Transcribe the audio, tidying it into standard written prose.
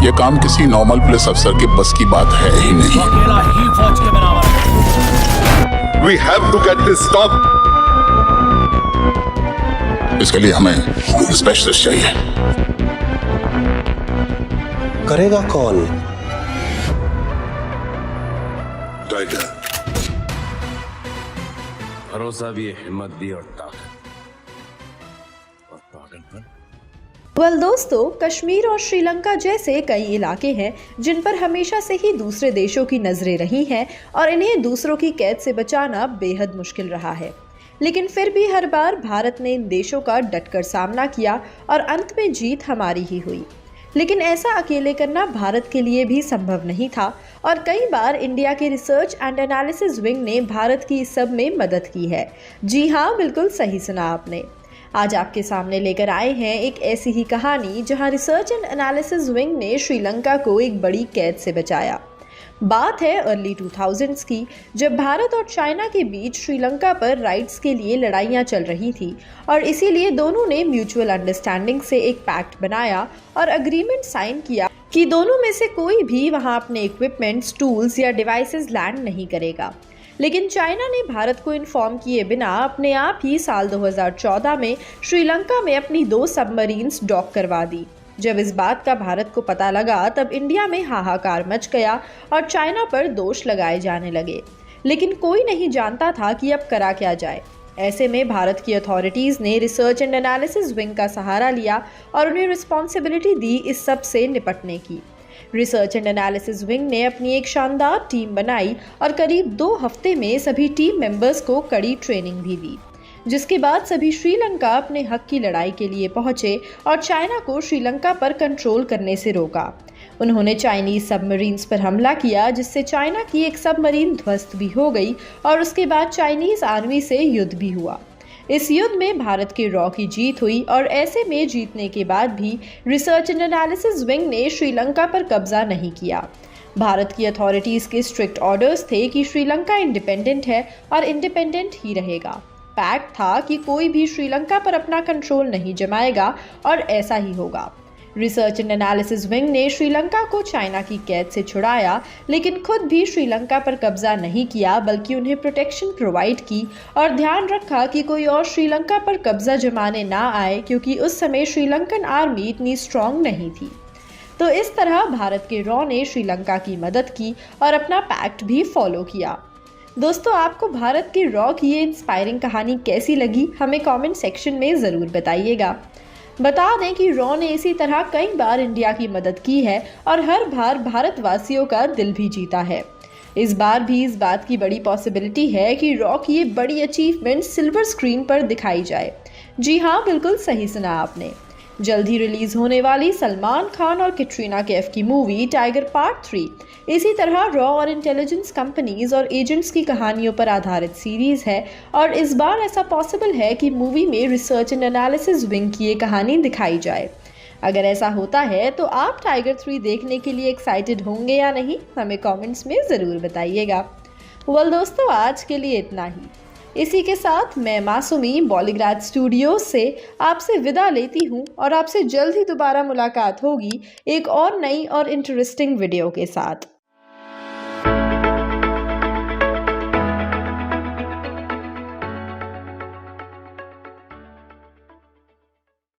ये काम किसी नॉर्मल पुलिस अफसर के बस की बात है ही नहीं। अकेला ही फौज के बराबर है। We have to get this stopped. इसके लिए हमें स्पेशलिस्ट चाहिए। करेगा कौन? टाइगर। भरोसा भी है, हिम्मत भी और ताकत और पागलपन। दोस्तों, कश्मीर और श्रीलंका जैसे कई इलाके हैं जिन पर हमेशा से ही दूसरे देशों की नजरें रही हैं और इन्हें दूसरों की कैद से बचाना बेहद मुश्किल रहा है। लेकिन फिर भी हर बार भारत ने इन देशों का डटकर सामना किया और अंत में जीत हमारी ही हुई। लेकिन ऐसा अकेले करना भारत के लिए भी संभव नहीं था और कई बार इंडिया के रिसर्च एंड एनालिसिस विंग ने भारत की इस सब में मदद की है। जी हाँ, बिल्कुल सही सुना आपने। आज आपके सामने लेकर आए हैं एक ऐसी ही कहानी जहां रिसर्च एंड एनालिसिस विंग ने श्रीलंका को एक बड़ी कैद से बचाया। बात है अर्ली 2000s की, जब भारत और चाइना के बीच श्रीलंका पर राइट्स के लिए लड़ाइयां चल रही थी और इसीलिए दोनों ने म्यूचुअल अंडरस्टैंडिंग से एक पैक्ट बनाया और अग्रीमेंट साइन किया कि दोनों में से कोई भी वहां अपने इक्विपमेंट्स, टूल्स या डिवाइसेस लैंड नहीं करेगा। लेकिन चाइना ने भारत को इन्फॉर्म किए बिना अपने आप ही साल 2014 में श्रीलंका में अपनी 2 सबमरीन्स डॉक करवा दी। जब इस बात का भारत को पता लगा तब इंडिया में हाहाकार मच गया और चाइना पर दोष लगाए जाने लगे। लेकिन कोई नहीं जानता था कि अब करा क्या जाए। ऐसे में भारत की अथॉरिटीज़ ने रिसर्च एंड एनालिसिस विंग का सहारा लिया और उन्हें रिस्पॉन्सिबिलिटी दी इस सब से निपटने की। रिसर्च एंड एनालिसिस विंग ने अपनी एक शानदार टीम बनाई और करीब 2 हफ्ते में सभी टीम मेंबर्स को कड़ी ट्रेनिंग भी दी, जिसके बाद सभी श्रीलंका अपने हक की लड़ाई के लिए पहुंचे और चाइना को श्रीलंका पर कंट्रोल करने से रोका। उन्होंने चाइनीज सबमरीन्स पर हमला किया, जिससे चाइना की एक सबमरीन ध्वस्त भी हो गई और उसके बाद चाइनीज आर्मी से युद्ध भी हुआ। इस युद्ध में भारत के रॉ की जीत हुई और ऐसे में जीतने के बाद भी रिसर्च एंड एनालिसिस विंग ने श्रीलंका पर कब्जा नहीं किया। भारत की अथॉरिटीज़ के स्ट्रिक्ट ऑर्डर्स थे कि श्रीलंका इंडिपेंडेंट है और इंडिपेंडेंट ही रहेगा। पैक्ट था कि कोई भी श्रीलंका पर अपना कंट्रोल नहीं जमाएगा और ऐसा ही होगा। रिसर्च एंड एनालिसिस विंग ने श्रीलंका को चाइना की कैद से छुड़ाया, लेकिन खुद भी श्रीलंका पर कब्जा नहीं किया, बल्कि उन्हें प्रोटेक्शन प्रोवाइड की और ध्यान रखा कि कोई और श्रीलंका पर कब्जा जमाने ना आए, क्योंकि उस समय श्रीलंकन आर्मी इतनी स्ट्रॉन्ग नहीं थी। तो इस तरह भारत के रॉ ने श्रीलंका की मदद की और अपना पैक्ट भी फॉलो किया। दोस्तों, आपको भारत के रॉ की ये इंस्पायरिंग कहानी कैसी लगी, हमें कमेंट सेक्शन में ज़रूर बताइएगा। बता दें कि रॉ ने इसी तरह कई बार इंडिया की मदद की है और हर बार भारतवासियों का दिल भी जीता है। इस बार भी इस बात की बड़ी पॉसिबिलिटी है कि रॉ की ये बड़ी अचीवमेंट सिल्वर स्क्रीन पर दिखाई जाए। जी हाँ, बिल्कुल सही सुना आपने। जल्द ही रिलीज होने वाली सलमान खान और कैटरीना कैफ की मूवी टाइगर पार्ट 3 इसी तरह रॉ और इंटेलिजेंस कंपनीज और एजेंट्स की कहानियों पर आधारित सीरीज है और इस बार ऐसा पॉसिबल है कि मूवी में रिसर्च एंड एनालिसिस विंग की ये कहानी दिखाई जाए। अगर ऐसा होता है तो आप टाइगर 3 देखने के लिए एक्साइटेड होंगे या नहीं, हमें कमेंट्स में ज़रूर बताइएगा। दोस्तों, आज के लिए इतना ही। इसी के साथ मैं मासूमी बॉलीग्राज स्टूडियो से आपसे विदा लेती हूँ और आपसे जल्द ही दोबारा मुलाकात होगी एक और नई और इंटरेस्टिंग वीडियो के साथ।